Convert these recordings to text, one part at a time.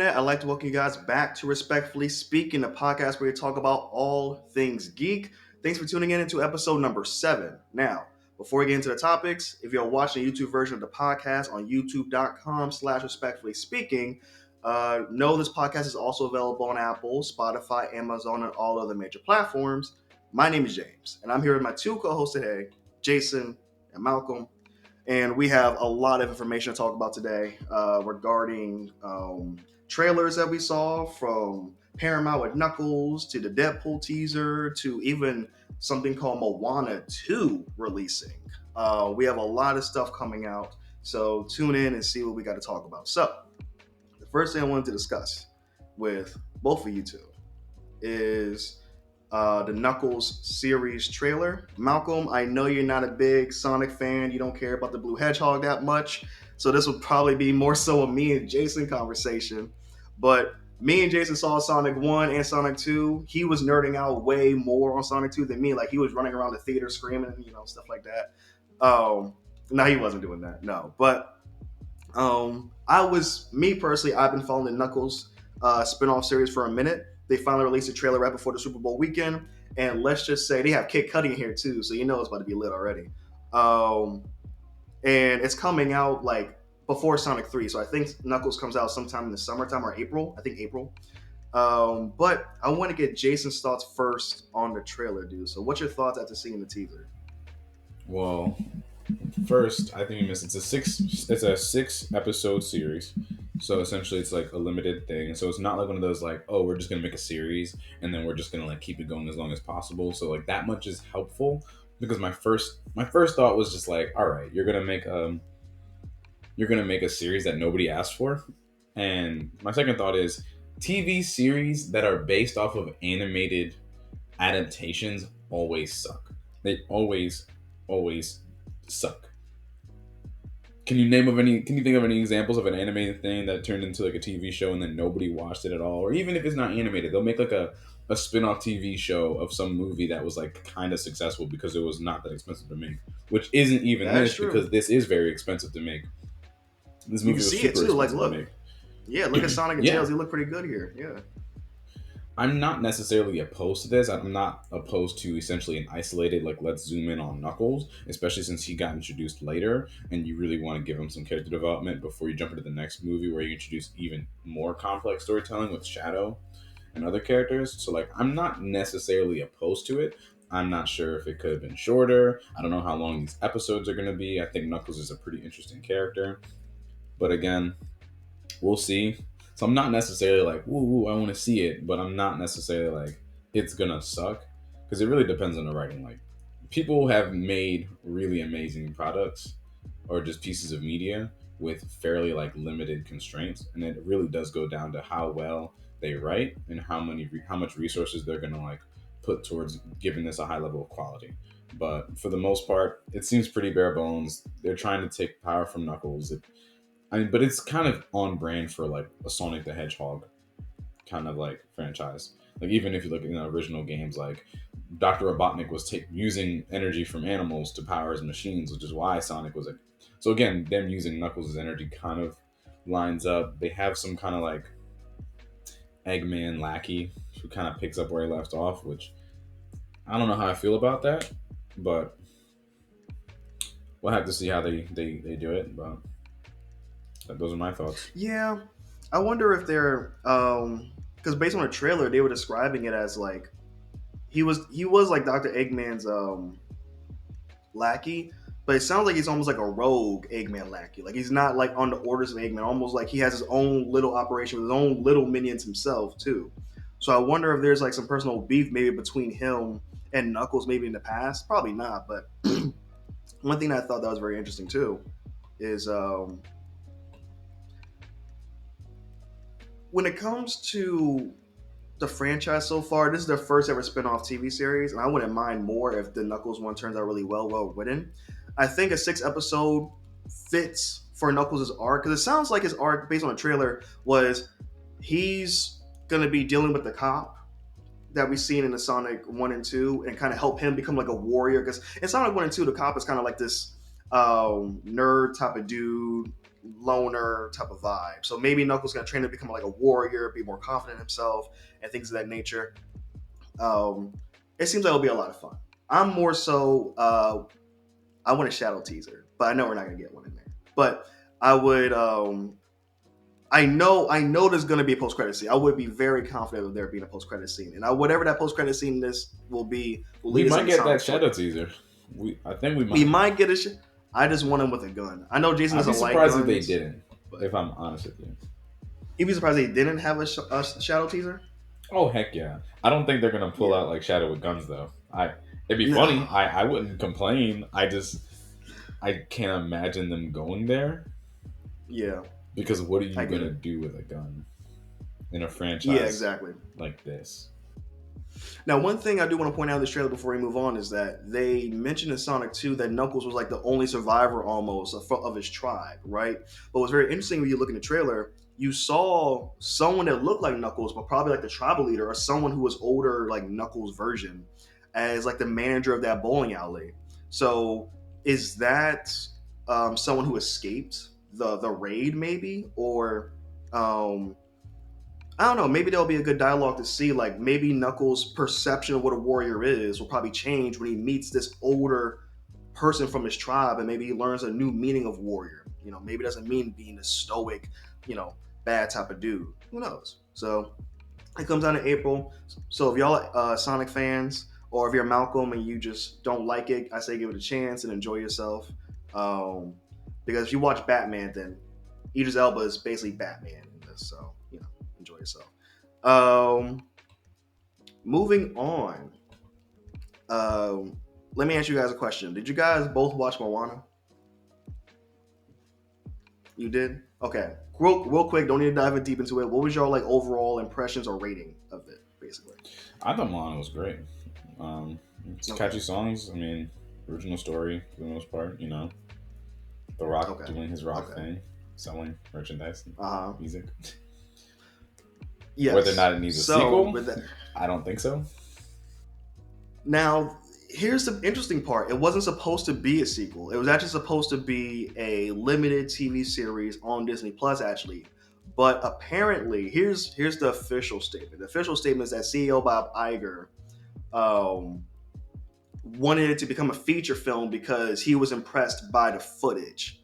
I'd like to welcome you guys back to Respectfully Speaking, the podcast where we talk about all things geek. Thanks for tuning in into episode number 7. Now, before we get into the topics, if you're watching the YouTube version of the podcast on youtube.com/respectfully speaking, know this podcast is also available on Apple, Spotify, Amazon, and all other major platforms. My name is James, and I'm here with my two co-hosts today, Jason and Malcolm. And we have a lot of information to talk about today regarding trailers that we saw from Paramount with Knuckles to the Deadpool teaser to even something called Moana 2 releasing. We have a lot of stuff coming out, so tune in and see what we got to talk about. So, the first thing I wanted to discuss with both of you two is the Knuckles series trailer. Malcolm, I know you're not a big Sonic fan. You don't care about the Blue Hedgehog that much. So this would probably be more so a me and Jason conversation. But me and Jason saw Sonic 1 and Sonic 2. He was nerding out way more on Sonic 2 than me. Like, he was running around the theater screaming and, stuff like that. No, he wasn't doing that. No. But me personally, I've been following the Knuckles spin-off series for a minute. They finally released a trailer right before the Super Bowl weekend, and let's just say they have Kid Cudi in here too, so you know it's about to be lit already. And it's coming out like before Sonic 3, so I think Knuckles comes out sometime in the summertime or April. I think April. But I want to get Jason's thoughts first on the trailer, dude. So what's your thoughts after seeing the teaser? Well, first, I think you missed. It's a six episode series, so essentially it's like a limited thing. So it's not like one of those like, oh, we're just gonna make a series and then we're just gonna like keep it going as long as possible. So like that much is helpful because my first thought was just like, all right, you're gonna make a series that nobody asked for, and my second thought is TV series that are based off of animated adaptations always suck. They always suck. Can you think of any examples of an animated thing that turned into like a TV show and then nobody watched it at all? Or even if it's not animated, they'll make like a spin-off TV show of some movie that was like kind of successful because it was not that expensive to make, which isn't even That's this true. because this is very expensive to make. This You movie can was see it super too. Like, expensive to look, make. yeah, look at Sonic and Yeah, Tails. They look pretty good here. Yeah. I'm not necessarily opposed to this. I'm not opposed to essentially an isolated, like, let's zoom in on Knuckles, especially since he got introduced later and you really want to give him some character development before you jump into the next movie where you introduce even more complex storytelling with Shadow and other characters. So, like, I'm not necessarily opposed to it. I'm not sure if it could have been shorter. I don't know how long these episodes are going to be. I think Knuckles is a pretty interesting character. But again, we'll see. So I'm not necessarily like, woo, I want to see it, but I'm not necessarily like, it's gonna suck, because it really depends on the writing. Like, people have made really amazing products or just pieces of media with fairly like limited constraints, and it really does go down to how well they write and how much resources they're gonna like put towards giving this a high level of quality. But for the most part, it seems pretty bare bones. They're trying to take power from Knuckles. But it's kind of on brand for like a Sonic the Hedgehog kind of like franchise. Like, even if you look at original games, like Dr. Robotnik was using energy from animals to power his machines, which is why Sonic was like. So again, them using Knuckles' energy kind of lines up. They have some kind of like Eggman lackey who kind of picks up where he left off, which I don't know how I feel about that, but we'll have to see how they do it. But those are my thoughts. Yeah, I wonder if they're because based on the trailer, they were describing it as like he was like Dr. Eggman's lackey, but it sounds like he's almost like a rogue Eggman lackey. Like, he's not like on the orders of Eggman, almost like he has his own little operation with his own little minions himself too. So I wonder if there's like some personal beef maybe between him and Knuckles maybe in the past. Probably not, but one thing I thought that was very interesting too is when it comes to the franchise so far, this is their first ever spin-off TV series, and I wouldn't mind more if the Knuckles one turns out really well written. I think a 6 episode fits for Knuckles' arc, because it sounds like his arc, based on the trailer, was he's gonna be dealing with the cop that we've seen in the Sonic 1 and 2 and kind of help him become like a warrior. Because in Sonic 1 and 2, the cop is kind of like this nerd type of dude, loner type of vibe. So maybe Knuckles gonna train to become like a warrior, be more confident in himself, and things of that nature. Um, it seems like it'll be a lot of fun. I'm more so. I want a shadow teaser, but I know we're not gonna get one in there. But I would. I know there's gonna be a post credit scene. I would be very confident of there being a post credit scene, and whatever that post credit scene this will be, will We lead us might into get that Sonic shadow 3. teaser. I think we We might. might get a. I just want him with a gun. I know Jason I'd be doesn't like surprised if they guns, didn't. but If I'm honest with you. you'd be surprised they didn't have a shadow teaser. Oh heck yeah! I don't think they're gonna pull Yeah. out like Shadow with guns though. It'd be No. funny. I wouldn't complain. I can't imagine them going there Yeah. because what are I you get gonna it. do with a gun in a Yeah. franchise Exactly. like this? Now, one thing I do want to point out in this trailer before we move on is that they mentioned in Sonic 2 that Knuckles was like the only survivor almost of his tribe, right? But what's very interesting when you look in the trailer, you saw someone that looked like Knuckles, but probably like the tribal leader or someone who was older, like Knuckles' version, as like the manager of that bowling alley. So is that someone who escaped the raid, maybe? Or um, I don't know. Maybe there'll be a good dialogue to see. Like maybe Knuckles' perception of what a warrior is will probably change when he meets this older person from his tribe, and maybe he learns a new meaning of warrior. Maybe it doesn't mean being a stoic, bad type of dude. Who knows? So it comes out in April. So if y'all Sonic fans, or if you're Malcolm and you just don't like it, I say give it a chance and enjoy yourself. Um, because if you watch Batman, then Idris Elba is basically Batman in this. So enjoy yourself. Um, moving on. Let me ask you guys a question. Did you guys both watch Moana? You did. Okay. Real quick. Don't need to dive in deep into it. What was your like overall impressions or rating of it, basically? I thought Moana was great. It's Okay. catchy songs. I mean, original story for the most part. The Rock Okay. doing his Rock Okay. thing, selling merchandise, Uh huh. music. Whether or Yes. not it needs a So sequel, with that, I don't think so. now here's the interesting part. It wasn't supposed to be a sequel. It was actually supposed to be a limited TV series on Disney Plus, actually. But apparently, here's the official statement. The official statement is that CEO Bob Iger um, wanted it to become a feature film because he was impressed by the footage.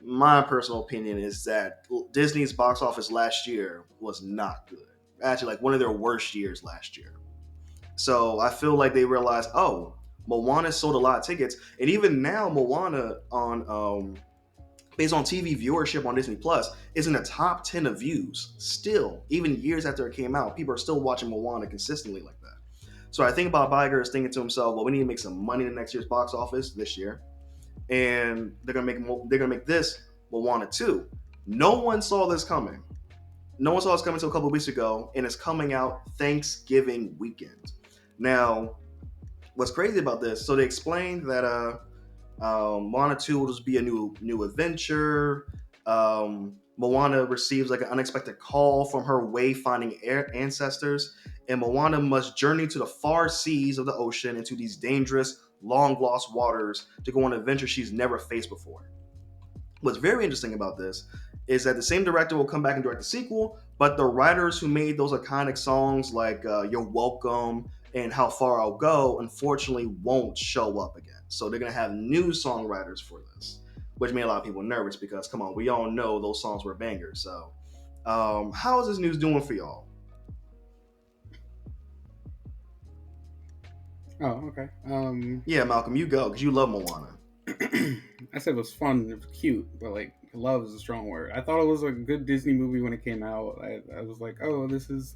My personal opinion is that Disney's box office last year was not good. Actually, like one of their worst years last year. So I feel like they realized, oh, Moana sold a lot of tickets, and even now Moana on based on TV viewership on Disney Plus is in the top 10 of views. Still, even years after it came out, people are still watching Moana consistently like that. So I think Bob Iger is thinking to himself, well, we need to make some money in next year's box office this year, and they're gonna make this Moana 2. No one saw this coming. No one saw this coming until a couple of weeks ago, and it's coming out Thanksgiving weekend. Now, what's crazy about this? So they explained that Moana 2 will just be a new adventure. Moana receives like an unexpected call from her wayfinding ancestors, and Moana must journey to the far seas of the ocean into these dangerous, long lost waters to go on an adventure she's never faced before. What's very interesting about this is that the same director will come back and direct the sequel, but the writers who made those iconic songs like "You're Welcome" and "How Far I'll Go" unfortunately won't show up again. So they're gonna have new songwriters for this, which made a lot of people nervous because, come on, we all know those songs were bangers. So, how is this news doing for y'all? Oh, okay. Yeah, Malcolm, you go because you love Moana. I said it was fun. It was cute, but like love is a strong word. I thought it was a good Disney movie when it came out. I was like, oh, this is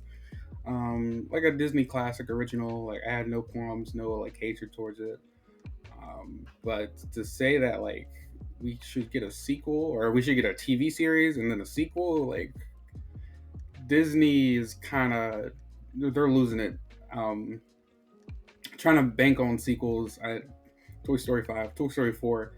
like a Disney classic original. Like I had no qualms, no like hatred towards it. But to say that like we should get a sequel or we should get a TV series and then a sequel, like Disney is kind of they're losing it. Trying to bank on sequels. Toy Story 5, Toy Story 4,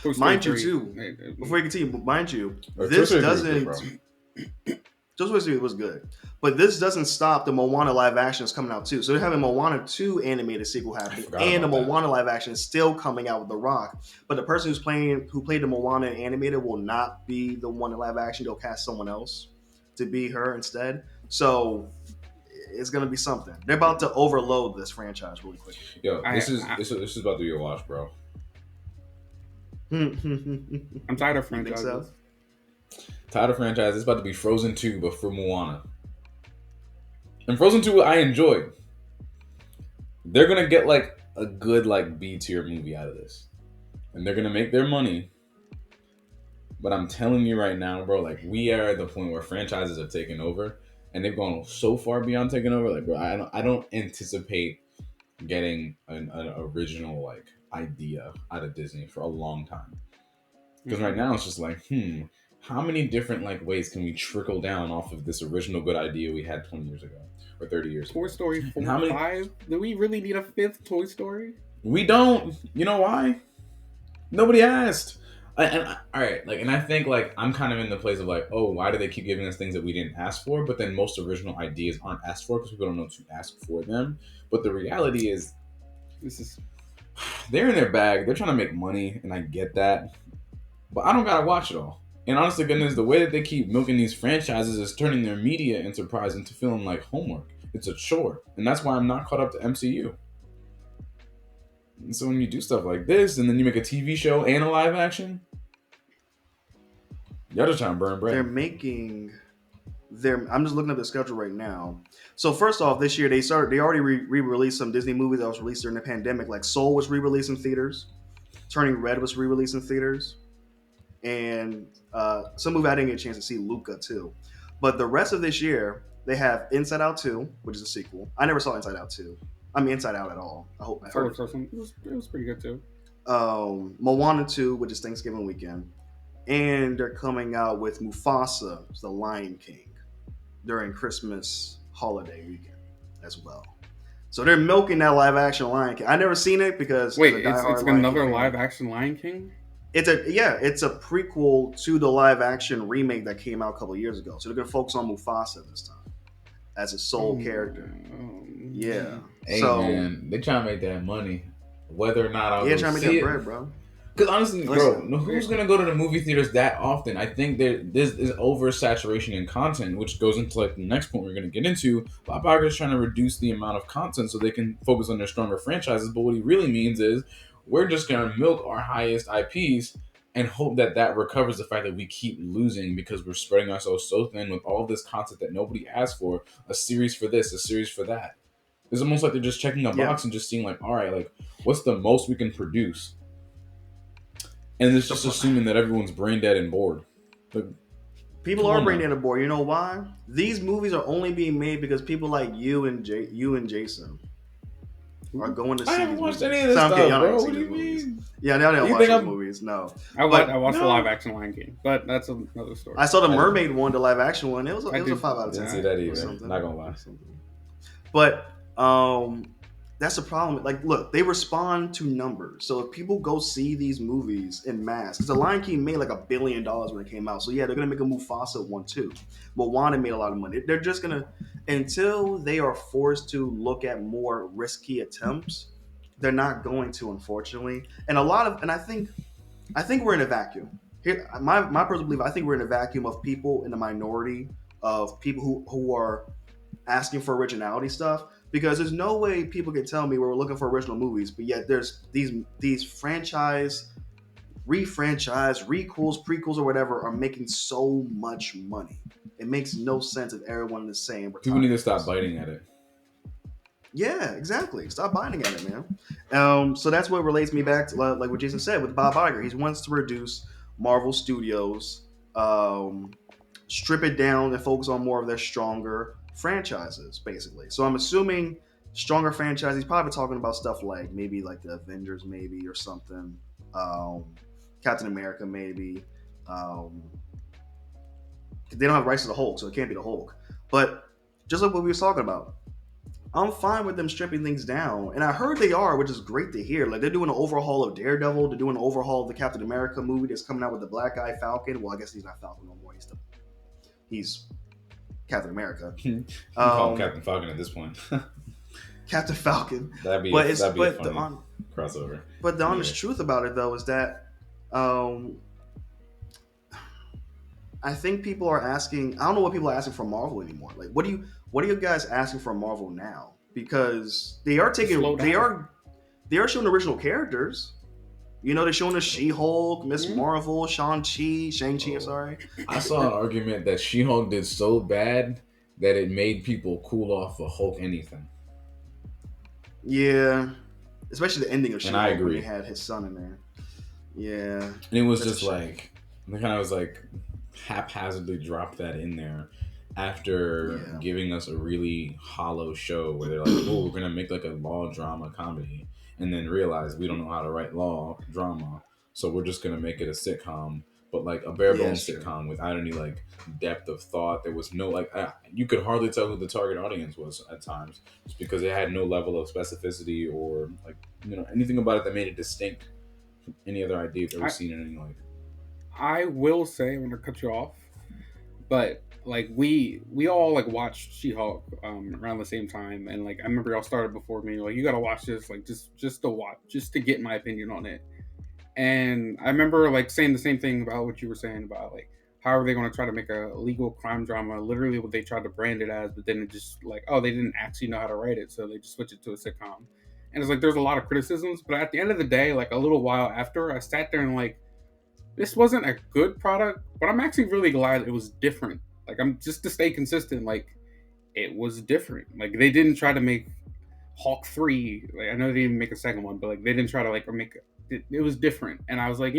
Toy Story Mind you, 3. too, before you continue, mind you, Or this Toy Story 3 is good, doesn't. bro. JoJo's Bizarre Adventure was good. But this doesn't stop the Moana live action that's coming out too. So they're having Moana 2 animated sequel happening, forgot and the about that. Moana live action is still coming out with The Rock. But the person who played the Moana animated will not be the one in live action. They'll cast someone else to be her instead. So it's gonna be something. They're about to overload this franchise really quickly. Yo, this is about to be a watch, bro. I'm tired of You think franchises. so? Tired of franchise. It's about to be Frozen 2, but for Moana. And Frozen 2, I enjoyed. They're gonna get like a good like B tier movie out of this, and they're gonna make their money. But I'm telling you right now, bro, like we are at the point where franchises have taken over, and they've gone so far beyond taking over. Like, bro, I don't anticipate getting an original like idea out of Disney for a long time. Because right now it's just like, how many different like ways can we trickle down off of this original good idea we had 20 years ago or 30 years ago? Toy Story 4, And how many- 5? Do we really need a 5th Toy Story? We don't. You know why? Nobody asked. All right, like, and I think like I'm kind of in the place of like, oh, why do they keep giving us things that we didn't ask for? But then most original ideas aren't asked for because people don't know to ask for them. But the reality is, This is they're in their bag. They're trying to make money, and I get that. But I don't gotta watch it all. And honestly, goodness, the way that they keep milking these franchises is turning their media enterprise into feeling like homework. It's a chore, and that's why I'm not caught up to MCU. And so when you do stuff like this, and then you make a TV show and a live action, y'all just trying to burn bread. They're making I'm just looking at the schedule right now. So first off, this year they already re-released some Disney movies that was released during the pandemic. Like Soul was re-released in theaters, Turning Red was re-released in theaters, and some movie I didn't get a chance to see, Luca too. But the rest of this year they have Inside Out 2, which is a sequel. I never saw Inside Out 2. I mean Inside Out at all. I hope I heard it was pretty good too. Moana 2, which is Thanksgiving weekend, and they're coming out with Mufasa, the Lion King, during Christmas holiday weekend as well. So they're milking that live action Lion King. I never seen it because Wait, it's another live action Lion King? It's a prequel to the live action remake that came out a couple of years ago. So they're gonna focus on Mufasa this time as a sole character. Yeah. Hey so, man, they trying to make that money, whether or not I'll yeah, trying to make see that it. bread, bro. Because honestly, bro, who's gonna go to the movie theaters that often? I think this is oversaturation in content, which goes into like the next point we're gonna get into. Bob Iger is trying to reduce the amount of content so they can focus on their stronger franchises. But what he really means is we're just gonna milk our highest IPs and hope that recovers the fact that we keep losing because we're spreading ourselves so thin with all this content that nobody asked for. A series for this, a series for that. It's almost like they're just checking a box and just seeing like, all right, like what's the most we can produce. And it's just assuming that everyone's brain dead and bored. Like, people are brain dead and bored. You know why? These movies are only being made because people like you and Jason are going to see. I haven't these watched movies. any of this Sound stuff, good, y'all bro. haven't What seen do you these movies. mean? Yeah, now they don't You watch think these I'm- movies. No, I watched the live action Lion King, but that's another story. I saw the Mermaid one, the live action one. It was a 5 out of 10. Didn't see that or either. something. Not gonna lie. But that's the problem. Like, look, they respond to numbers. So if people go see these movies in mass, because the Lion King made like $1 billion when it came out. So yeah, they're gonna make a Mufasa one too. Moana made a lot of money. They're just gonna, until they are forced to look at more risky attempts, they're not going to, unfortunately. And I think we're in a vacuum. Here, my personal belief, I think we're in a vacuum of people in the minority of people who are asking for originality stuff, because there's no way people can tell me we're looking for original movies, but yet there's these franchise, re-franchise, requels, prequels, or whatever are making so much money. It makes no sense if everyone is saying People need to stop biting at it. Yeah, exactly. Stop biting at it, man. So that's what relates me back to like what Jason said with Bob Iger. He wants to reduce Marvel Studios, strip it down and focus on more of their stronger franchises, basically. So I'm assuming stronger franchises. He's probably talking about stuff like maybe like the Avengers, maybe, or something. Captain America, maybe. They don't have rights to the Hulk, so it can't be the Hulk. But just like what we were talking about, I'm fine with them stripping things down. And I heard they are, which is great to hear. Like, they're doing an overhaul of Daredevil. They're doing an overhaul of the Captain America movie that's coming out with the Black Eye Falcon. Well, I guess he's not Falcon no more. He's Captain America. You can call him Um, Captain Falcon at this point. Captain Falcon. that'd be But it's that'd be a but the funny crossover. but the honest Anyway, truth about it though is that um, I think people are asking. I don't know what people are asking from Marvel anymore. Like, what are you guys asking from Marvel now? Because To slow down. they are showing original characters. You know, they're showing us She-Hulk, Miss Mhm. Marvel, Shang-Chi. I'm oh, sorry. I saw an argument that She-Hulk did so bad that it made people cool off of Hulk anything, Yeah, especially the ending of and I She-Hulk when they agree. had his son in there. Yeah, And it was that's a just shame. like they kind of was like haphazardly dropped that in there after Yeah, giving us a really hollow show where they're like, "Oh, we're gonna make like a law drama comedy," and then realize we don't know how to write law drama, so we're just gonna make it a sitcom, but like a bare yeah, it's bones true. sitcom without any like depth of thought. There was no like you could hardly tell who the target audience was at times, just because it had no level of specificity or like anything about it that made it distinct from any other idea you've ever I seen in any like. I will say I'm gonna cut you off, but like we all like watched She-Hulk around the same time, and like I remember y'all started before me. Like you gotta watch this, like just to watch, just to get my opinion on it. And I remember like saying the same thing about what you were saying about like how are they going to try to make a legal crime drama? Literally, what they tried to brand it as, but then it just like oh they didn't actually know how to write it, so they just switched it to a sitcom. And it's like there's a lot of criticisms, but at the end of the day, like a little while after, I sat there and like this wasn't a good product, but I'm actually really glad it was different. Like I'm just to stay consistent, like it was different. Like they didn't try to make Hawk 3. Like I know they didn't even make a second one, but like they didn't try to like make it was different. And I was like,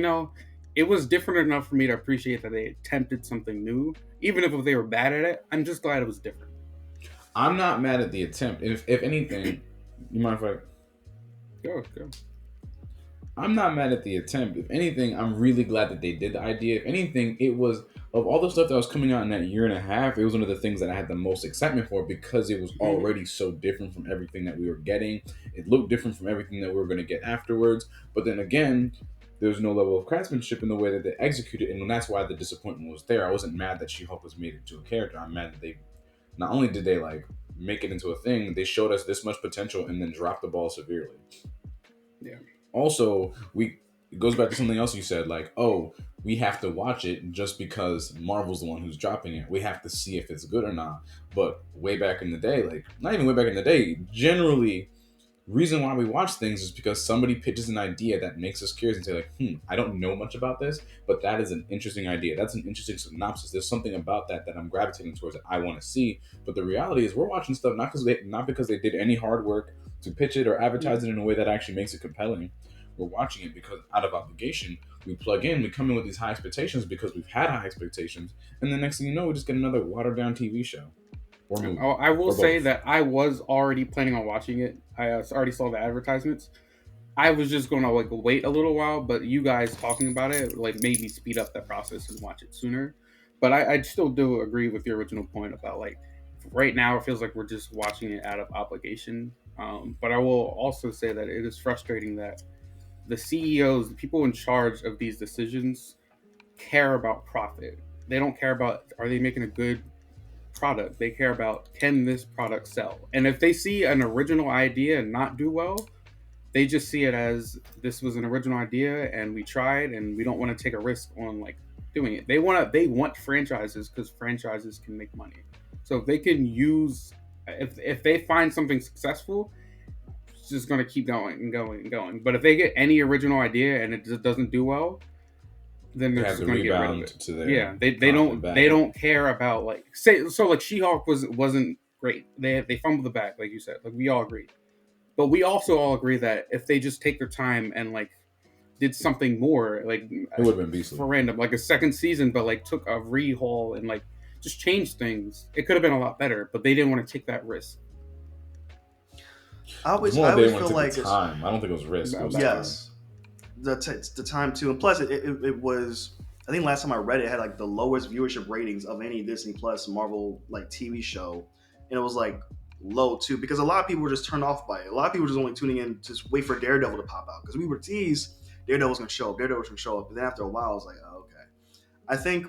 it was different enough for me to appreciate that they attempted something new, even if they were bad at it. I'm just glad it was different. I'm not mad at the attempt. If anything, you mind if I? Go, go. I'm not mad at the attempt. If anything, I'm really glad that they did the idea. If anything, it was of all the stuff that was coming out in that year and a half, it was one of the things that I had the most excitement for because it was Mm-hmm. already so different from everything that we were getting. It looked different from everything that we were going to get afterwards. But then again, there was no level of craftsmanship in the way that they executed, and that's why the disappointment was there. I wasn't mad that She-Hulk was made into a character. I'm mad that they not only did they like make it into a thing, they showed us this much potential and then dropped the ball severely. Yeah. Also, we it goes back to something else you said, like, oh, we have to watch it just because Marvel's the one who's dropping it. We have to see if it's good or not. But way back in the day, like not even way back in the day, generally reason why we watch things is because somebody pitches an idea that makes us curious and say like, I don't know much about this, but that is an interesting idea. That's an interesting synopsis. There's something about that I'm gravitating towards that I want to see. But the reality is we're watching stuff not because they did any hard work to pitch it or advertise it in a way that actually makes it compelling. We're watching it because out of obligation, we plug in, we come in with these high expectations because we've had high expectations, and the next thing you know, we just get another watered down TV show or movie I will or say both. that I was already planning on watching it. I already saw the advertisements. I was just gonna like wait a little while, but you guys talking about it like made me speed up that process and watch it sooner. But I still do agree with your original point about like right now it feels like we're just watching it out of obligation. But I will also say that it is frustrating that the CEOs, the people in charge of these decisions, care about profit. They don't care about are they making a good product. They care about can this product sell. And if they see an original idea not do well, they just see it as this was an original idea and we tried and we don't want to take a risk on like doing it. They want franchises because franchises can make money. So if they can use if they find something successful, it's just going to keep going and going and going. But if they get any original idea and it just doesn't do well, then They they're have just the going to get rid of rebound it. to Yeah, their they confident don't they bag. don't care about like say so like She-Hulk wasn't great. They fumbled the bag like you said. Like we all agreed. But we also all agree that if they just take their time and like did something more, like It would have been beastly. for random, like a second season, but like took a rehaul and like just changed things, it could have been a lot better. But they didn't want to take that risk. It was more I like they always didn't want feel to take like the it's time. I don't think it was risk. It was That's time. fair. yes, the time too, and plus it was. I think last time I read it, it had like the lowest viewership ratings of any Disney Plus Marvel like TV show, and it was like low too because a lot of people were just turned off by it. A lot of people were just only tuning in to just wait for Daredevil to pop out because we were teased Daredevil was going to show up. Daredevil was going to show up, but then after a while, I was like, oh, okay. I think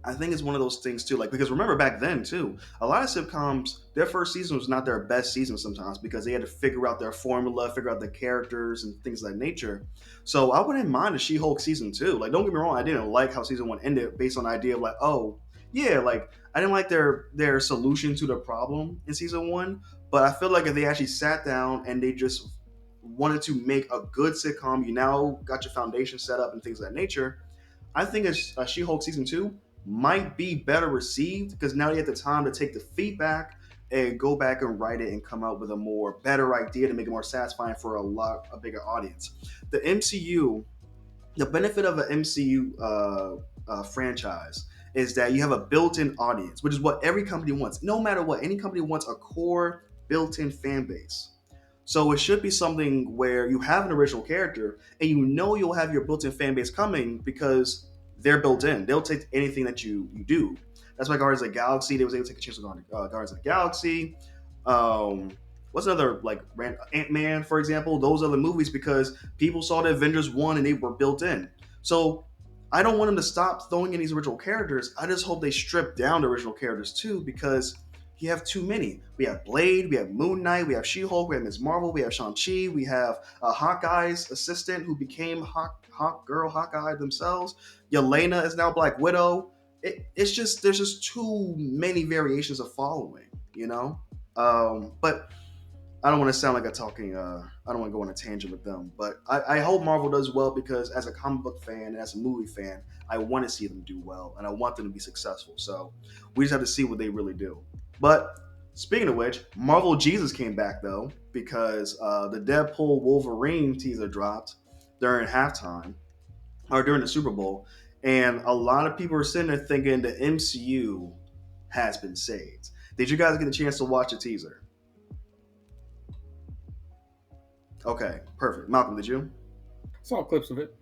I think it's one of those things too. Like because remember back then too, a lot of sitcoms, their first season was not their best season sometimes because they had to figure out their formula, figure out the characters and things of that nature. So I wouldn't mind a She-Hulk season two. Like don't get me wrong, I didn't like how season one ended based on the idea of like, oh yeah, like I didn't like their solution to the problem in season one. But I feel like if they actually sat down and they just wanted to make a good sitcom, you now got your foundation set up and things of that nature. I think a She-Hulk season two might be better received because now you have the time to take the feedback and go back and write it and come out with a more better idea to make it more satisfying for a bigger audience. The MCU, the benefit of an MCU franchise is that you have a built-in audience, which is what every company wants. No matter what, any company wants a core built-in fan base. So it should be something where you have an original character and you know you'll have your built-in fan base coming because they're built in. They'll take anything that you do. That's why Guardians of the Galaxy, they was able to take a chance on Guardians of the Galaxy. Um, what's another like Ant-Man, for example? Those other movies because people saw the Avengers 1 and they were built in. So I don't want them to stop throwing in these original characters. I just hope they strip down the original characters too because you have too many. We have Blade, we have Moon Knight, we have She-Hulk, we have Ms. Marvel, we have Shang-Chi, we have Hawkeye's assistant who became Hawkeye themselves. Yelena is now Black Widow. It's just there's just too many variations of following, you know. But I don't want to sound like a talking. I don't want to go on a tangent with them, but I hope Marvel does well because as a comic book fan and as a movie fan, I want to see them do well and I want them to be successful. So we just have to see what they really do. But speaking of which, Marvel Jesus came back though because the Deadpool Wolverine teaser dropped during halftime or during the Super Bowl, and a lot of people are sitting there thinking the MCU has been saved. Did you guys get a chance to watch the teaser? Okay, perfect. Malcolm, did you? Saw clips of it.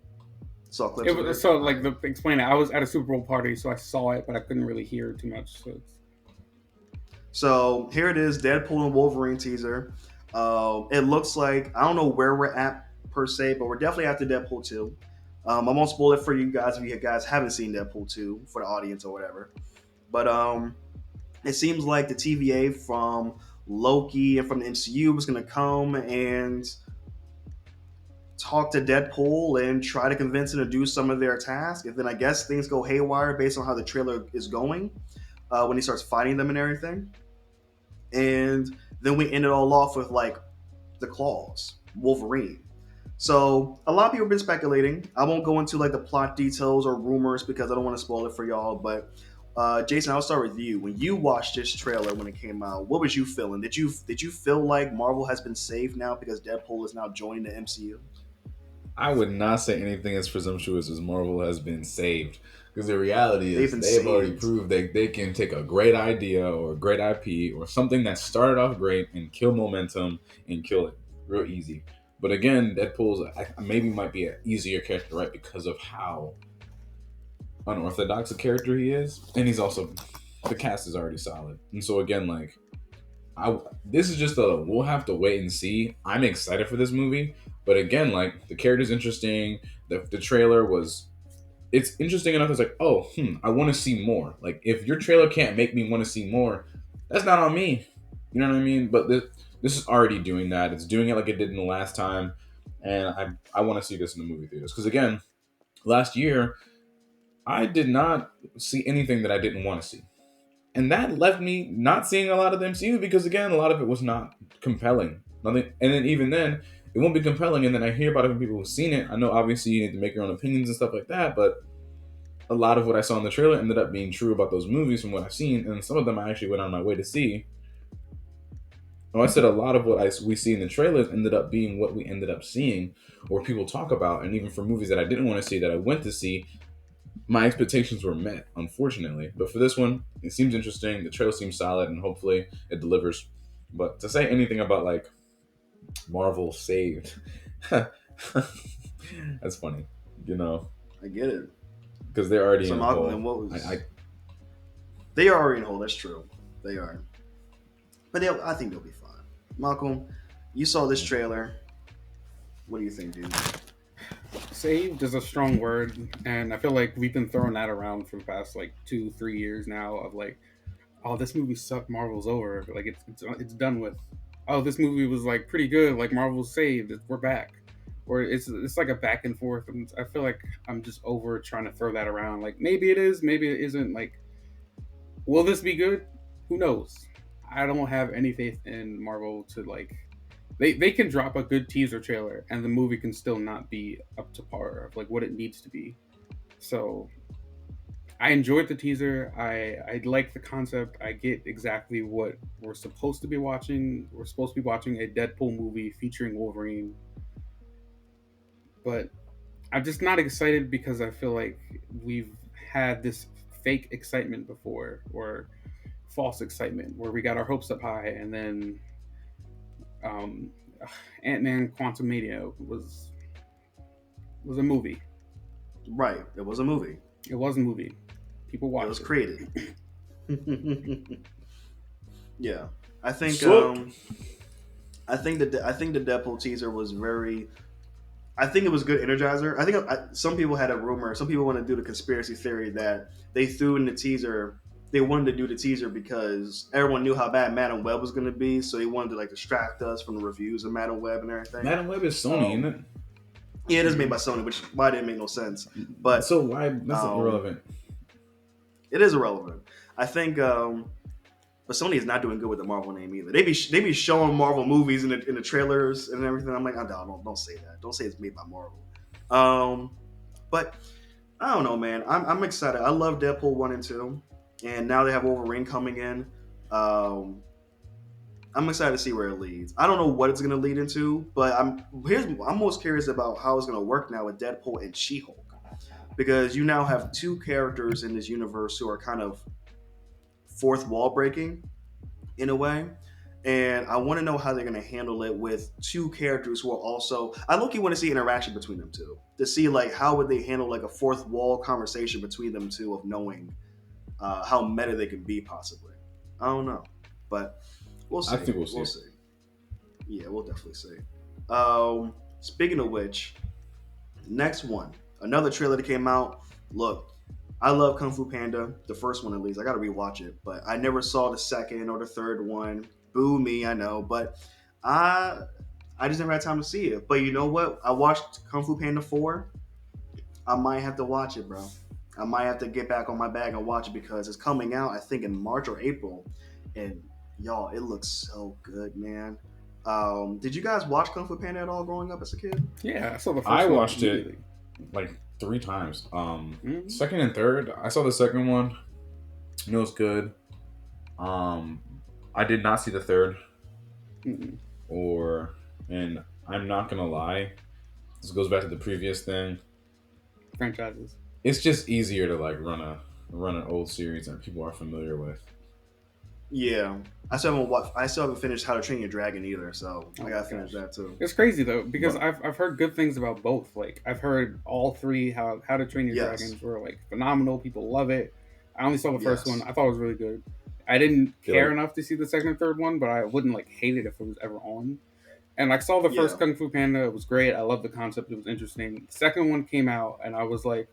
Saw clips It of was it. so like the explain it. I was at a Super Bowl party, so I saw it, but I couldn't really hear too much. So it's, So here it is, Deadpool and Wolverine teaser. It looks like I don't know where we're at per se, but we're definitely after Deadpool 2. I won't spoil it for you guys if you guys haven't seen Deadpool 2 for the audience or whatever. But it seems like the TVA from Loki and from the MCU was going to come and talk to Deadpool and try to convince him to do some of their tasks. And then I guess things go haywire based on how the trailer is going when he starts fighting them and everything. And then we end it all off with like the claws, Wolverine. So a lot of people have been speculating. I won't go into like the plot details or rumors because I don't want to spoil it for y'all. But Jason, I'll start with you. When you watched this trailer when it came out, what was you feeling? Did you feel like Marvel has been saved now because Deadpool is now joining the MCU? I would not say anything as presumptuous as Marvel has been saved. Because the reality They've is, been they've already saved. proved that they can take a great idea or a great IP or something that started off great and kill momentum and kill it real easy. But again, maybe might be an easier character to write because of how unorthodox a character he is, and he's also the cast is already solid. And so again, like this is just a we'll have to wait and see. I'm excited for this movie, but again, like the character's interesting. The trailer was it's interesting enough. It's like, oh, I want to see more. Like, if your trailer can't make me want to see more, that's not on me. You know what I mean? But this is already doing that. It's doing it like it did in the last time, and I want to see this in the movie theaters because again, last year I did not see anything that I didn't want to see, and that left me not seeing a lot of the MCU because again, a lot of it was not compelling. Nothing, and then even then, it won't be compelling. And then I hear about other people who've seen it. I know obviously you need to make your own opinions and stuff like that, but a lot of what I saw in the trailer ended up being true about those movies from what I've seen, and some of them I actually went on my way to see. Oh, I said a lot of what we see in the trailers ended up being what we ended up seeing, or people talk about, and even for movies that I didn't want to see that I went to see, my expectations were met, unfortunately. But for this one, it seems interesting. The trailer seems solid, and hopefully it delivers. But to say anything about like Marvel saved, that's funny, you know, I get it. because they're already So in a Malcolm, then hole. what was? I They are already in a hole. That's true. They are, but I think they'll be fine. Malcolm, you saw this trailer. What do you think, dude? Saved is a strong word, and I feel like we've been throwing that around for the past like 2 3 years now. Of like, oh, this movie sucked. Marvel's over. Like it's done with. Oh, this movie was like pretty good. Like Marvel's saved. We're back. Or it's like a back and forth. And I feel like I'm just over trying to throw that around. Like maybe it is, maybe it isn't. Like, will this be good? Who knows? I don't have any faith in Marvel to like. They can drop a good teaser trailer and the movie can still not be up to par of like what it needs to be. So I enjoyed the teaser. I like the concept. I get exactly what we're supposed to be watching. We're supposed to be watching a Deadpool movie featuring Wolverine, but I'm just not excited because I feel like we've had this fake excitement before, or false excitement, where we got our hopes up high, and then um, Ant-Man: Quantumania was a movie. Right. It was a movie. It was a movie. People It was watched it. created. Yeah. I think So- I think the Deadpool teaser was very. I think it was a good energizer. I think some people had a rumor. Some people want to do the conspiracy theory that they threw in the teaser. They wanted to do the teaser because everyone knew how bad Madam Web was going to be, so they wanted to like distract us from the reviews of Madam Web and everything. Madam Web is Sony, isn't it? Yeah, it is made by Sony, which why didn't make no sense. But So why? That's irrelevant. it is irrelevant. I think, but Sony is not doing good with the Marvel name either. They be showing Marvel movies in the trailers and everything. I'm like, oh, don't say that. Don't say it's made by Marvel. But I don't know, man. I'm excited. I love Deadpool 1 and 2, and now they have Wolverine coming in. I'm excited to see where it leads. I don't know what it's going to lead into, but I'm most curious about how it's going to work now with Deadpool and She-Hulk, because you now have two characters in this universe who are kind of fourth wall breaking in a way. And I want to know how they're going to handle it with two characters who are also. I look, you want to see interaction between them two to see like how would they handle like a fourth wall conversation between them two of knowing how meta they can be possibly. I don't know, but we'll see. I think we'll see. Yeah, we'll definitely see. Speaking of which, next one, another trailer that came out. Look, I love Kung Fu Panda, the first one at least. I got to rewatch it, but I never saw the second or the third one. Boo me, I know, but I just never had time to see it. But you know what? I watched Kung Fu Panda 4. I might have to watch it, bro. I might have to get back on my bag and watch it because it's coming out, I think, in March or April. And y'all, it looks so good, man. Did you guys watch Kung Fu Panda at all growing up as a kid? Yeah, I saw the first I one watched it immediately. like 3 times. Mhm. Second and third. I saw the second one. It was good. I did not see the third. Mm-mm. And I'm not gonna lie. This goes back to the previous thing. Franchises. It's just easier to like run an old series that people are familiar with. Yeah, I still haven't finished How to Train Your Dragon either, so Oh I gotta my finish gosh. that too. It's crazy though because But- I've heard good things about both. Like I've heard all three How to Train Your Yes. Dragons were like phenomenal. People love it. I only saw the first Yes. one. I thought it was really good. I didn't care Good. enough to see the second and third one, but I wouldn't like hate it if it was ever on. And I saw the first Yeah. Kung Fu Panda. It was great. I loved the concept. It was interesting. The second one came out, and I was like,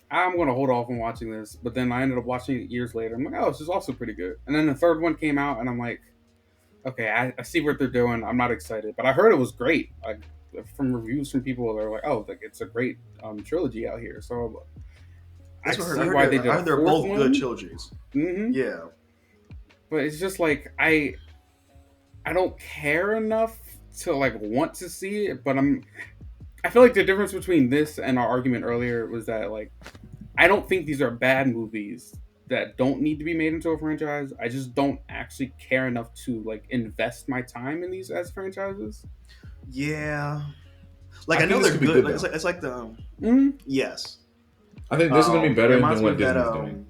I'm going to hold off on watching this. But then I ended up watching it years later. I'm like, oh, this is also pretty good. And then the third one came out, and I'm like, okay, I see what they're doing. I'm not excited, but I heard it was great. Like from reviews from people, they're like, oh, like it's a great trilogy out here. So I That's what I see heard. why I they heard did. I heard they're both good trilogies. Mm-hmm. Yeah. But it's just like I don't care enough to like want to see it. But I feel like the difference between this and our argument earlier was that like I don't think these are bad movies that don't need to be made into a franchise. I just don't actually care enough to like invest my time in these as franchises. Yeah. Like I I, know think they're this could be good. good, Like, though. it's like the Mm-hmm. yes. I think this is gonna be It better reminds than me what of that, Disney's doing.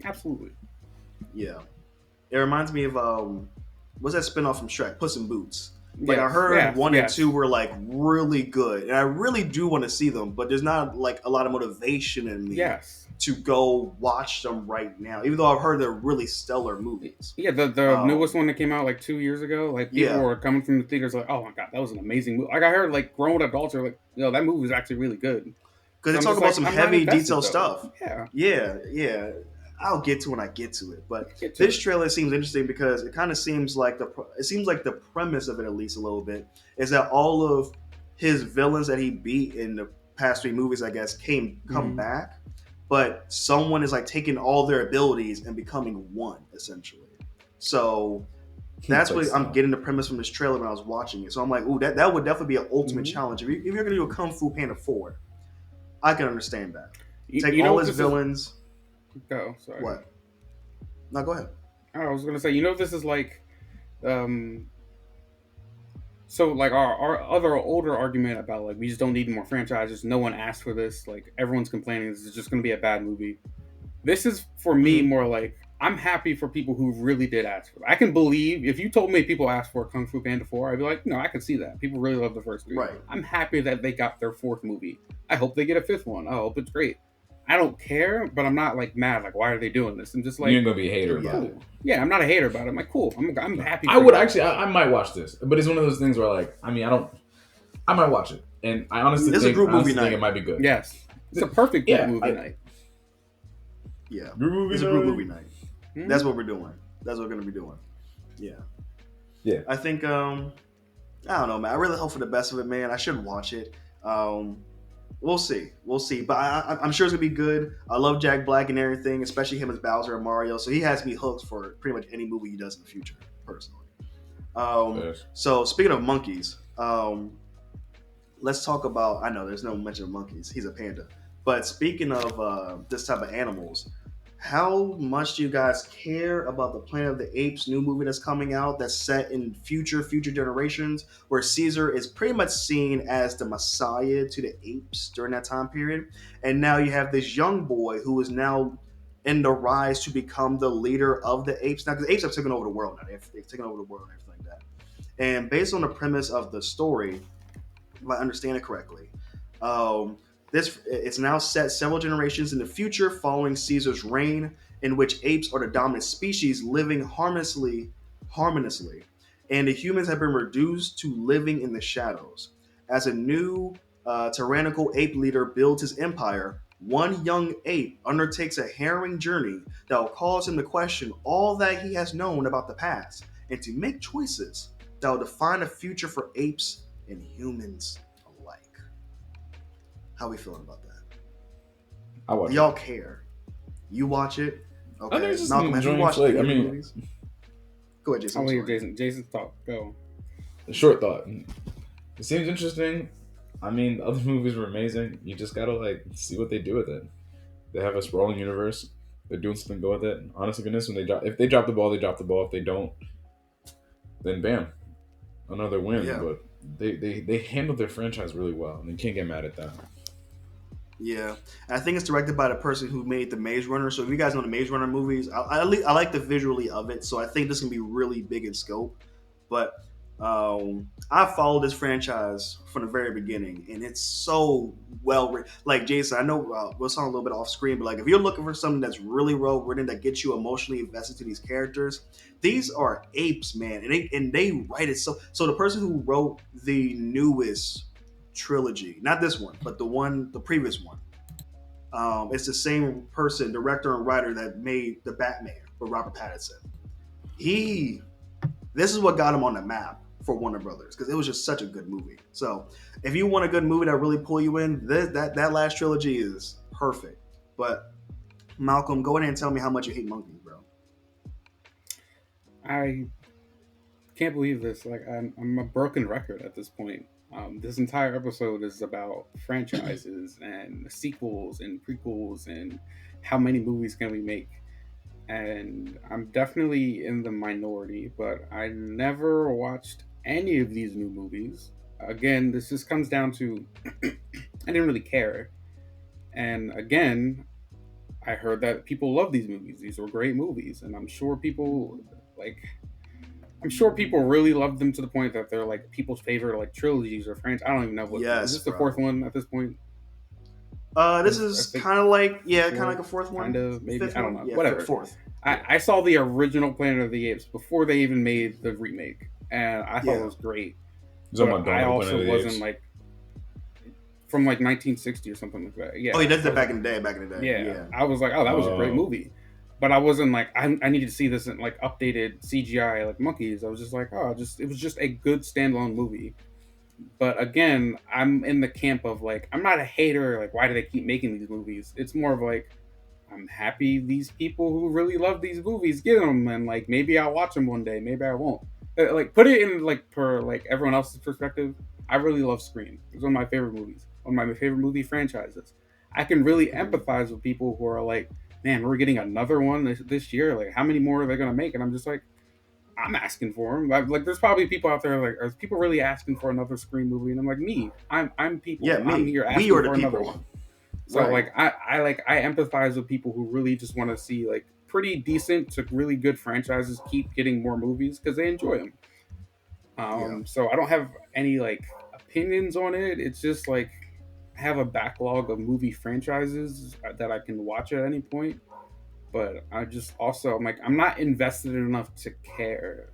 Absolutely. Yeah. It reminds me of what's that spinoff from Shrek? Puss in Boots. Like Yes, I heard yes, 1 yes. and 2 were like really good, and I really do want to see them, but there's not like a lot of motivation in me Yes. to go watch them right now, even though I've heard they're really stellar movies. Yeah, the newest Um, one that came out like 2 years ago, like people yeah, were coming from the theaters like, oh my god, that was an amazing movie. Like I heard like grown adults are like, yo, that movie was actually really good. because So they I'm talk just about like, some I'm not heavy, invested detailed though. stuff. Yeah, Yeah. I'll get to when I get to it, but get to this it. trailer seems interesting because it kind of seems like the premise of it, at least a little bit, is that all of his villains that he beat in the past three movies, I guess, come Mm-hmm. back, but someone is like taking all their abilities and becoming one essentially. So It's that's like what I'm Sonic. getting the premise from this trailer when I was watching it. So I'm like, ooh, that would definitely be an ultimate Mm-hmm. challenge. If you're gonna do a Kung Fu Panda 4, I can understand that. Take You know all what his this is? villains. Go, sorry. What? No, go ahead. I was gonna say, you know, this is like, um, so like our other older argument about like we just don't need more franchises. No one asked for this. Like everyone's complaining this is just gonna be a bad movie. This is for me Mm-hmm. more like I'm happy for people who really did ask for it. I can believe if you told me people asked for Kung Fu Panda 4, I'd be like, no, I can see that. People really love the first three. Right. I'm happy that they got their fourth movie. I hope they get a fifth one. I hope it's great. I don't care, but I'm not like mad. Like, why are they doing this? I'm just You ain't like, gonna be a hater about Yeah. it. cool. Yeah, I'm not a hater about it. I'm like, cool. I'm happy I for would you actually. guys. I might watch this, but it's one of those things where like, I mean, I don't. I might watch it, and I honestly This is a think, group movie it night. might be good. Yes, it's a perfect group Yeah, movie night. Yeah. group movie It's a group night. movie night. Mhm. That's what we're doing. That's what we're gonna be doing. Yeah. Yeah. I think I don't know, man. I really hope for the best of it, man. I should watch it. Um we'll see. We'll see. But I'm sure it's gonna be good. I love Jack Black and everything, especially him as Bowser and Mario. So he has me hooked for pretty much any movie he does in the future, personally. Yes. So speaking of monkeys, let's talk about. I know there's no mention of monkeys. He's a panda. But speaking of this type of animals, how much do you guys care about the Planet of the Apes new movie that's coming out that's set in future generations, where Caesar is pretty much seen as the messiah to the apes during that time period, and now you have this young boy who is now in the rise to become the leader of the apes now because the apes have taken over the world now. They've taken over the world and everything like that. And based on the premise of the story, if I understand it correctly. Um, this it's now set several generations in the future following Caesar's reign, in which apes are the dominant species living harmoniously, and the humans have been reduced to living in the shadows. As a new tyrannical ape leader builds his empire, one young ape undertakes a harrowing journey that will cause him to question all that he has known about the past and to make choices that will define a future for apes and humans alike. How we feeling about that? I watch Do it. y'all care? You watch it? I think Okay. it's just an Malcolm, have you enjoying watched flick. any I of the mean, movies? Go ahead, Jason. I'll I'm hear sorry. Jason. Jason's talk. Go. short thought. It seems interesting. I mean, the other movies were amazing. You just gotta like see what they do with it. They have a sprawling universe. They're doing something good with it. Honest to goodness, if they drop the ball, they drop the ball. If they don't, then bam, another win. Yeah. But they handled their franchise really well, and you can't get mad at that. Yeah. And I think it's directed by the person who made the Maze Runner. So if you guys know the Maze Runner movies, I like the visually of it. So I think this can be really big in scope. But I followed this franchise from the very beginning, and it's so well written. Like Jason, I know we'll sound a little bit off screen, but like if you're looking for something that's really well written that gets you emotionally invested to these characters, these are apes, man, and they write it so. So the person who wrote the newest trilogy, not this one, but the previous one, it's the same person, director and writer that made the Batman with Robert Pattinson. He This is what got him on the map for Warner Brothers because it was just such a good movie. So if you want a good movie that really pull you in, that last trilogy is perfect. But Malcolm, go ahead and tell me how much you hate monkeys, bro. I can't believe this. Like, I'm a broken record at this point. This entire episode is about franchises and sequels and prequels and how many movies can we make. And I'm definitely in the minority, but I never watched any of these new movies. Again, this just comes down to I didn't really care. And again, I heard that people love these movies. These were great movies, and like I'm sure people really love them to the point that they're like people's favorite like trilogies or franchise. I don't even know what is Yes, this the fourth bro. one at this point? This I is think kind of like kind of like fourth, a fourth kind one, of maybe, fifth I don't one, know, yeah, whatever. fourth, yeah, I saw the original Planet of the Apes before they even made the remake, and I thought it yeah. was great. You talking But about Dawn I of the Planet also of the wasn't Apes? like from like 1960 or something like that. Oh, he Yeah, does I that was back like, in the day. Back in the day, yeah, yeah. I was like, oh, that was a great Oh, movie. But I wasn't like, I needed to see this in like updated CGI like monkeys. I was just like, oh, just it was just a good standalone movie. But again, I'm in the camp of like, I'm not a hater. Like, why do they keep making these movies? It's more of like, I'm happy these people who really love these movies get them, and like maybe I'll watch them one day, maybe I won't. Like put it in like per like everyone else's perspective. I really love Scream. It's one of my favorite movies, one of my favorite movie franchises. I can really Mhm. empathize with people who are like, man, we're getting another one this year. Like, how many more are they gonna make? And I'm just like, I'm asking for them. Like, there's probably people out there like, are people really asking for another Scream movie? And I'm like, me. I'm Yeah, people. I'm me. here We asking are the for another people, one. So right? like I empathize with people who really just want to see like pretty decent to really good franchises keep getting more movies because they enjoy them. Yeah, So I don't have any like opinions on it. It's just like I have a backlog of movie franchises that I can watch at any point. But I just also I'm like I'm not invested enough to care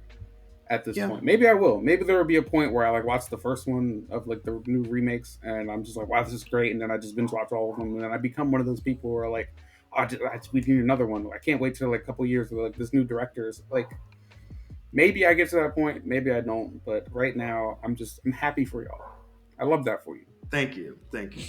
at this yeah, point. Maybe I will. Maybe there will be a point where I like watch the first one of like the new remakes, and I'm just like, wow, this is great, and then I just binge watch all of them, and then I become one of those people who are like, oh, we need another one. I can't wait till like a couple years with like this new director's like. Maybe I get to that point, maybe I don't, but right now I'm happy for y'all. I love that for you. thank you, thank you.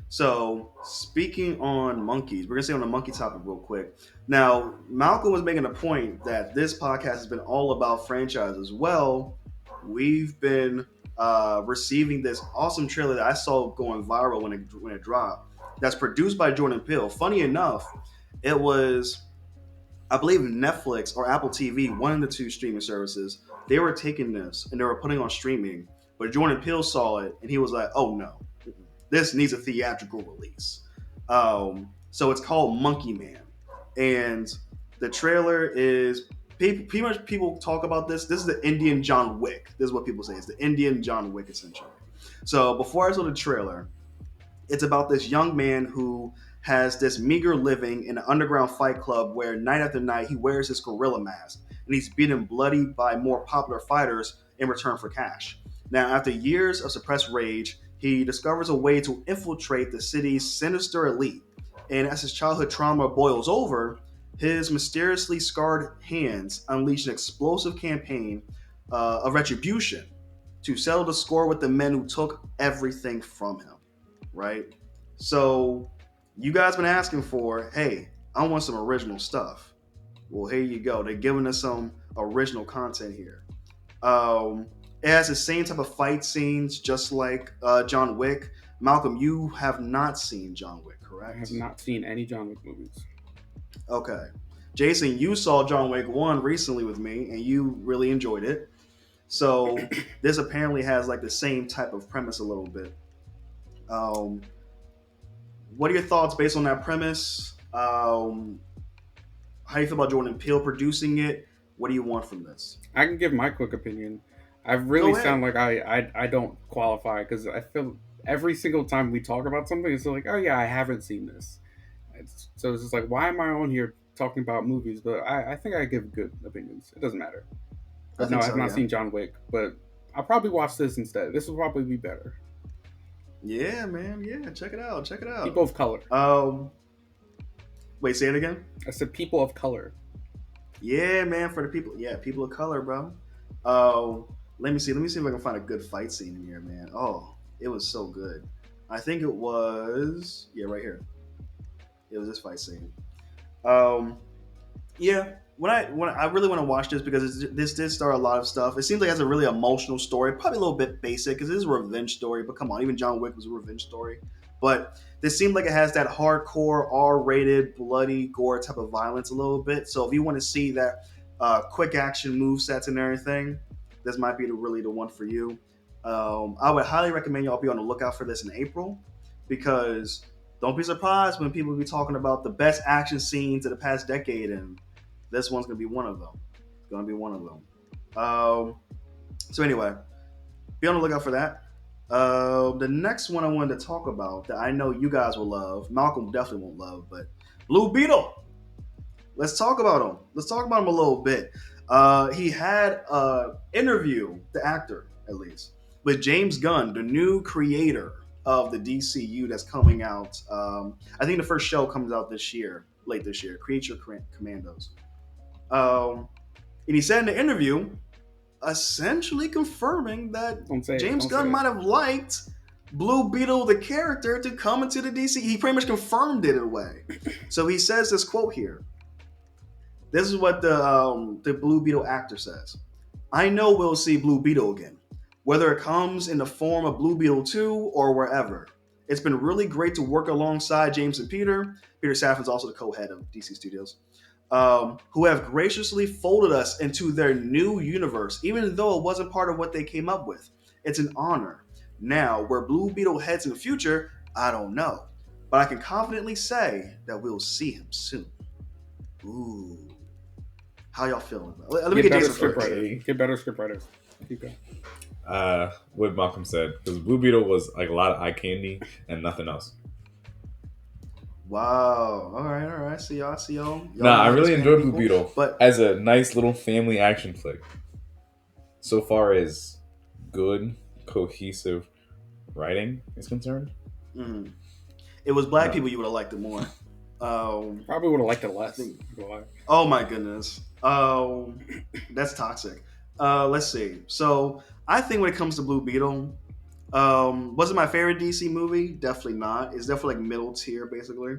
So, speaking on monkeys, we're gonna stay on the monkey topic real quick. Now, Malcolm was making a point that this podcast has been all about franchises. Well, we've been receiving this awesome trailer that I saw going viral when it dropped. That's produced by Jordan Peele. Funny enough, it was, I believe, Netflix or Apple TV, one of the two streaming services. They were taking this and they were putting on streaming, but Jordan Peele saw it and he was like, "Oh no, this needs a theatrical release." So it's called Monkey Man, and the trailer is pretty much people talk about this. This is the Indian John Wick. This is what people say. It's the Indian John Wick essentially. So before I saw the trailer, it's about this young man who has this meager living in an underground fight club where night after night he wears his gorilla mask and he's beaten bloody by more popular fighters in return for cash. Now, after years of suppressed rage, he discovers a way to infiltrate the city's sinister elite. And as his childhood trauma boils over, his mysteriously scarred hands unleash an explosive campaign of retribution to settle the score with the men who took everything from him, right? So you guys been asking for, hey, I want some original stuff. Well, here you go. They're giving us some original content here. It has the same type of fight scenes, just like John Wick. Malcolm, you have not seen John Wick, I have correct? not seen any John Wick movies. Okay. Jason, you saw John Wick 1 recently with me, and you really enjoyed it. So this apparently has like the same type of premise a little bit. Um, what are your thoughts based on that premise? How do you feel about Jordan Peele producing it? What do you want from this? I can give my quick opinion. I really Go sound ahead. like I don't qualify because I feel every single time we talk about something, it's like, oh yeah, I haven't seen this. So it's just like, why am I on here talking about movies? But I think I give good opinions. It doesn't matter. I But no, think I have so. not Yeah. seen John Wick. But I'll probably watch this instead. This will probably be better. Yeah, man. Yeah, check it out. Check it People out. of color. Um, Wait, say it again. I said people of color. Yeah, man. For the people, yeah, people of color, bro. Uh, Let me see. Let me see if I can find a good fight scene in here, man. Oh, it was so good. I think it was, yeah, right here. It was this fight scene. Um, Yeah, when I really want to watch this because this did start a lot of stuff. It seems like it has a really emotional story, probably a little bit basic because it is a revenge story. But come on, even John Wick was a revenge story. But this seemed like it has that hardcore, R-rated, bloody gore type of violence a little bit. So if you want to see that quick action move sets and everything, this might be really the one for you. I would highly recommend y'all be on the lookout for this in April because don't be surprised when people be talking about the best action scenes of the past decade, and this one's gonna be one of them. It's gonna be one of them. So anyway, be on the lookout for that. The next one I wanted to talk about that I know you guys will love, Malcolm definitely won't love, but Blue Beetle. Let's talk about him. Let's talk about him a little bit. He had an interview, the actor at least, with James Gunn, the new creator of the DCU that's coming out. I think the first show comes out this year, late this year. Create Your Commandos. And he said in the interview, essentially confirming that Don't say it. James Don't say Gunn it. might have liked Blue Beetle, the character, to come into the DC. He pretty much confirmed it in a way. So he says this quote here. This is what the Blue Beetle actor says. I know we'll see Blue Beetle again, whether it comes in the form of Blue Beetle 2 or wherever. It's been really great to work alongside James and Peter. Peter Safran's also the co-head of DC Studios, who have graciously folded us into their new universe, even though it wasn't part of what they came up with. It's an honor. Now, where Blue Beetle heads in the future, I don't know. But I can confidently say that we'll see him soon. Ooh. How y'all feeling? Let me get better Jason script first. writers. Get better script writers. Keep going. What Malcolm said, because Blue Beetle was like a lot of eye candy and nothing else. Wow. All right. I see y'all. Nah, I really enjoyed Blue people, Beetle, but as a nice little family action flick. So far as good, cohesive writing is concerned. mhm. It was black No. people you would have liked it more. Probably would have liked it less. Oh my goodness. That's toxic. Let's see. So I think when it comes to Blue Beetle, was it my favorite DC movie? Definitely not. It's definitely like middle tier, basically.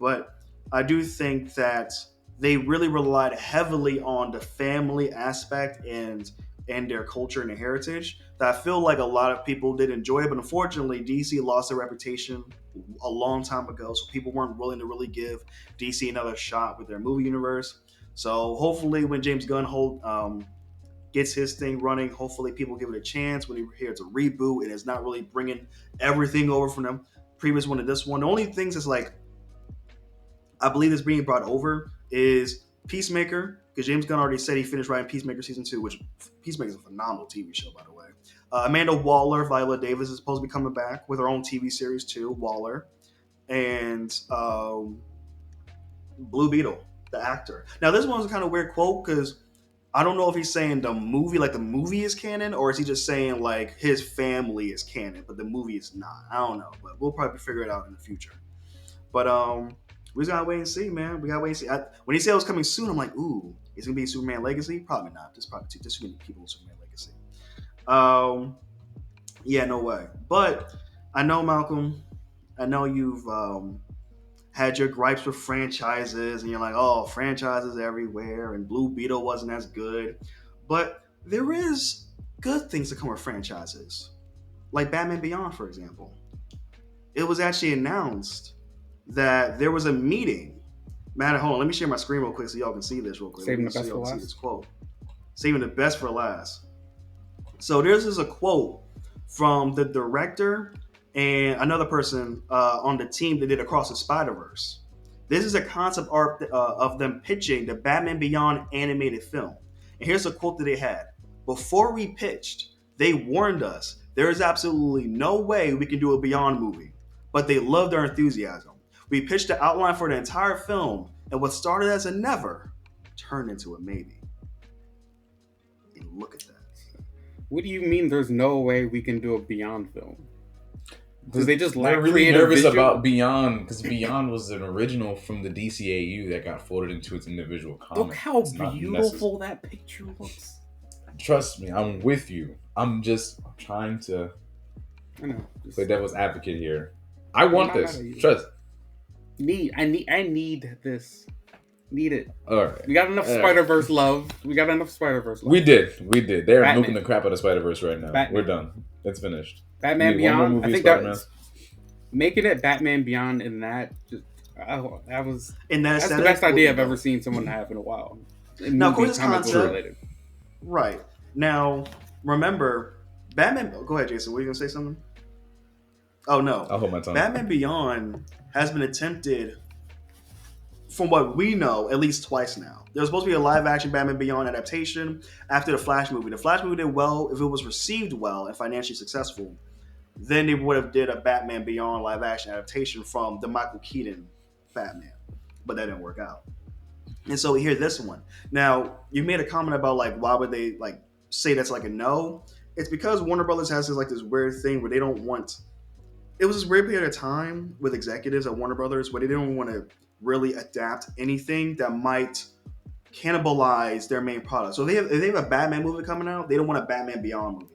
But I do think that they really relied heavily on the family aspect and their culture and their heritage. That I feel like a lot of people did enjoy it, but unfortunately, DC lost their reputation a long time ago, so people weren't willing to really give DC another shot with their movie universe. So hopefully, when James Gunn gets his thing running, hopefully people give it a chance. When he hears a reboot and it's not really bringing everything over from the previous one to this one. The only things that's like I believe is being brought over is Peacemaker, because James Gunn already said he finished writing Peacemaker season 2, which Peacemaker is a phenomenal TV show, by the way. Amanda Waller, Viola Davis is supposed to be coming back with her own TV series too, Waller, and Blue Beetle, the actor. Now this one's a kind of weird quote because I don't know if he's saying the movie, like the movie is canon, or is he just saying like his family is canon, but the movie is not. I don't know, but we'll probably figure it out in the future. But we just gotta wait and see, man. We gotta wait and see. When he said it was coming soon, I'm like, ooh, is it gonna be Superman Legacy? Probably not. There's probably just gonna be people in Superman Legacy. Yeah, no way. But I know, Malcolm. I know you've had your gripes with franchises, and you're like, oh, franchises everywhere, and Blue Beetle wasn't as good. But there is good things that come with franchises, like Batman Beyond, for example. It was actually announced that there was a meeting. Man, hold on, let me share my screen real quick so y'all can see this real quick. Saving the So best y'all for can see last. this quote. Saving the best for last. So there's a quote from the director and another person on the team that did Across the Spider-Verse. This is a concept art of them pitching the Batman Beyond animated film. And here's a quote that they had. Before we pitched, they warned us there is absolutely no way we can do a Beyond movie, but they loved our enthusiasm. We pitched the outline for the entire film, and what started as a never turned into a maybe. And look at that. What do you mean? There's no way we can do a Beyond film? Because they just They're lack really creative nervous vision? about Beyond, because Beyond was an original from the DCAU that got folded into its individual comic. Look how It's not beautiful that picture looks. Trust me, I'm with you. I'm trying to I know. Just play devil's advocate here. I want not this. mad at you. Trust. I need this. Need it. All right. We got enough Spider-Verse love. We We did. They're Batman. milking the crap out of Spider-Verse right now. Batman. We're done. It's finished. Batman We need one more Beyond. movie I of think Spider-Man. that's making it Batman Beyond in that. That was And that's the best idea I've ever seen someone have in a while. Now, of course, it's Comic book concept. related. Right. Now, remember, Batman. Go ahead, Jason. Were you going to say something? Oh, no. I'll hold my tongue. Batman Beyond has been attempted, from what we know, at least twice now. There was supposed to be a live-action Batman Beyond adaptation after the Flash movie. The Flash movie did well if it was received well and financially successful. then they would have did a Batman Beyond live action adaptation from the Michael Keaton Batman, but that didn't work out. And so here, this one. Now, you made a comment about like why would they like say that's like a no? It's because Warner Brothers has this weird thing where they don't want. It was this weird period of time with executives at Warner Brothers where they didn't want to really adapt anything that might cannibalize their main product. So if they have a Batman movie coming out, they don't want a Batman Beyond movie,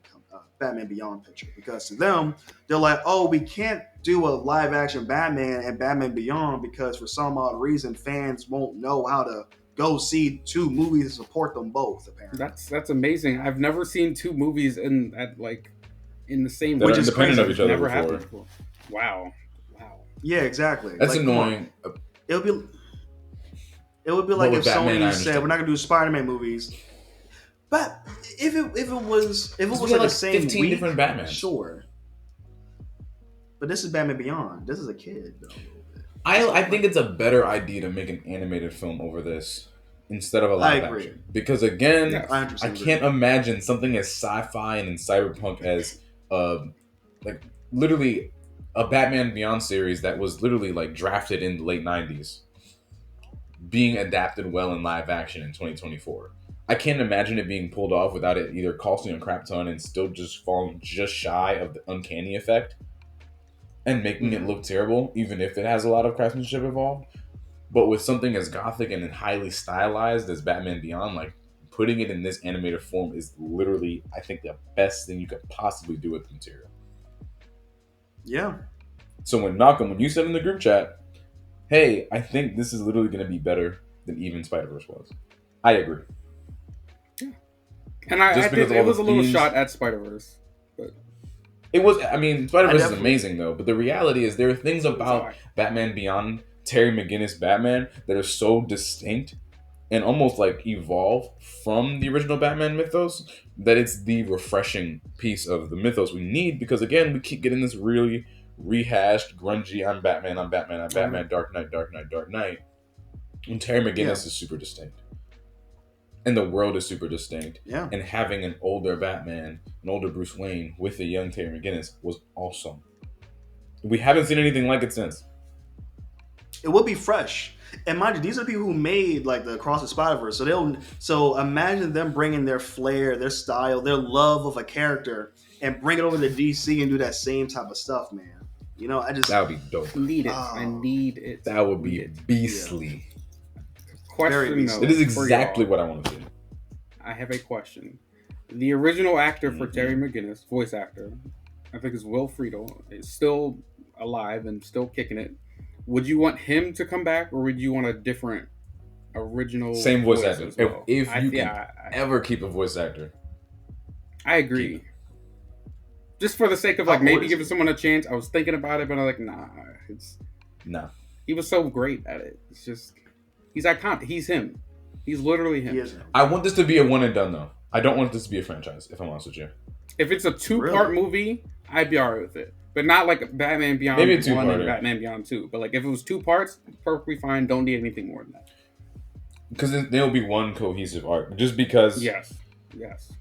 Batman Beyond picture, because to them, they're like, oh, we can't do a live action Batman and Batman Beyond because for some odd reason fans won't know how to go see two movies and support them both. Apparently, That's amazing. I've never seen two movies in the same that way. are independent of each other Never before. happened before. Wow. Yeah, exactly. That's like, annoying. It would be like Well, if with Batman, I Sony said understand. we're not gonna do Spider-Man movies. But if it was We like had the like same 15 week, different Batmans. sure. But this is Batman Beyond. This is a kid, though. I think it's a better idea to make an animated film over this instead of a live agree. action. Because again, Yeah, I I 100% agree. can't imagine something as sci-fi and in cyberpunk as like literally a Batman Beyond series that was literally like drafted in the late 90s being adapted well in live action in 2024. I can't imagine it being pulled off without it either costing a crap ton and still just falling just shy of the uncanny effect and making it look terrible, even if it has a lot of craftsmanship involved. But with something as gothic and highly stylized as Batman Beyond, like putting it in this animated form is literally, I think, the best thing you could possibly do with the material. Yeah. So when you said in the group chat, hey, I think this is literally going to be better than even Spider-Verse was, I agree. And I Just think because of it all was the a little themes. shot at Spider-Verse. But It was, I mean, Spider-Verse is definitely- amazing though, but the reality is there are things about alright. Batman Beyond, Terry McGinnis Batman, that are so distinct and almost like evolve from the original Batman mythos that it's the refreshing piece of the mythos we need, because again, we keep getting this really rehashed, grungy, I'm Batman, Dark Knight, Dark Knight. And Terry McGinnis is super distinct. And the world is super distinct. Yeah. And having an older Batman, an older Bruce Wayne with a young Terry McGinnis was awesome. We haven't seen anything like it since. It will be fresh. And mind you, these are the people who made like the Across the Spider-Verse. So imagine them bringing their flair, their style, their love of a character and bring it over to DC and do that same type of stuff, man. You know, That would be dope. I need it. Oh. I need it. That would be Need it. beastly. Very Question beastly. though. It is for exactly y'all. what I want to see. I have a question. The original actor for Mhm. Terry McGinnis, voice actor, I think is Will Friedle, is still alive and still kicking it. Would you want him to come back, or would you want a different original Same voice actor. as well? If you can yeah, ever keep a voice actor. I agree. keep it. Just for the sake of How like old maybe is giving he? someone a chance. I was thinking about it, but I'm like, nah. No. He was so great at it. It's just he's iconic. He's him. He's literally him. He is. I want this to be a one and done though. I don't want this to be a franchise, if I'm honest with you. If it's a two-part Really? movie, I'd be alright with it. But not like Batman Beyond Maybe a 1 two-parter. and Batman Beyond 2. But like if it was two parts, perfectly fine. Don't need anything more than that. Because there'll be one cohesive arc. Just because. Yes. Yes.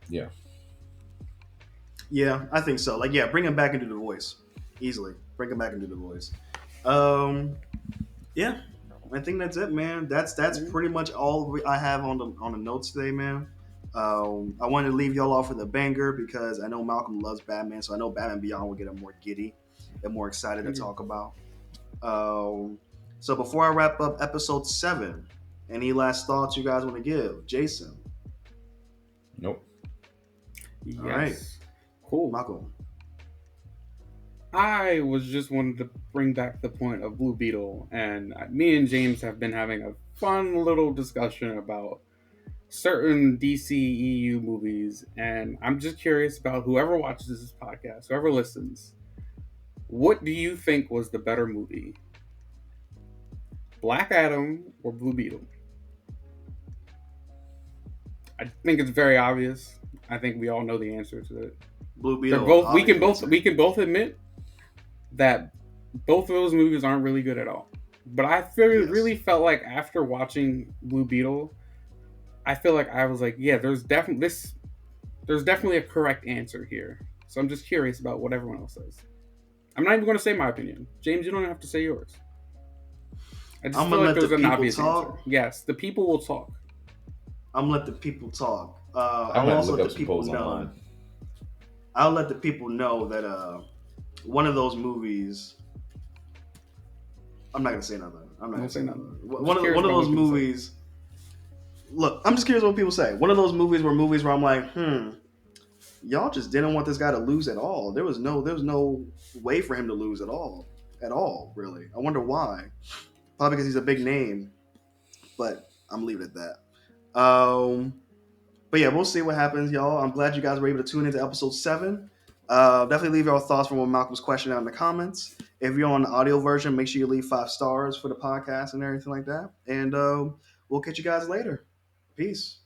Yeah. Yeah, I think so. Like, yeah, bring him back into the voice easily. Bring him back into the voice. Yeah, I think that's it, man. That's pretty much all I have on the notes today, man. I wanted to leave y'all off with a banger because I know Malcolm loves Batman, so I know Batman Beyond will get him more giddy and more excited to talk about. So before I wrap up episode 7, any last thoughts you guys want to give, Jason? Nope. Yes. right. Cool. Malcolm. I was just wanted to bring back the point of Blue Beetle, and me and James have been having a fun little discussion about certain DCEU movies, and I'm just curious about whoever watches this podcast, whoever listens, what do you think was the better movie? Black Adam or Blue Beetle? I think it's very obvious. I think we all know the answer to it. Blue They're Beetle. both. We can obviously. both admit that both of those movies aren't really good at all. But I really felt like after watching Blue Beetle, I feel like I was like, yeah, there's definitely a correct answer here. So I'm just curious about what everyone else says. I'm not even going to say my opinion. James, you don't have to say yours. I just I'm feel gonna like let the there's an people obvious answer. talk. Yes, the people will talk. I'm gonna let the people talk. I I'll might also look let up the some people polls know. online. I'll let the people know that one of those movies. I'm not gonna say nothing. I'm not Don't gonna say say nothing. nothing. I'm just curious One of about those what people say. movies. Look, I'm just curious what people say. One of those movies where I'm like, y'all just didn't want this guy to lose at all. There was no way for him to lose at all. Really, I wonder why. Probably because he's a big name, but I'm leaving it at that. But yeah, we'll see what happens, y'all. I'm glad you guys were able to tune into episode 7. Definitely leave your thoughts from what Malcolm's question out in the comments. If you're on the audio version, make sure you leave 5 stars for the podcast and everything like that. And we'll catch you guys later. Peace.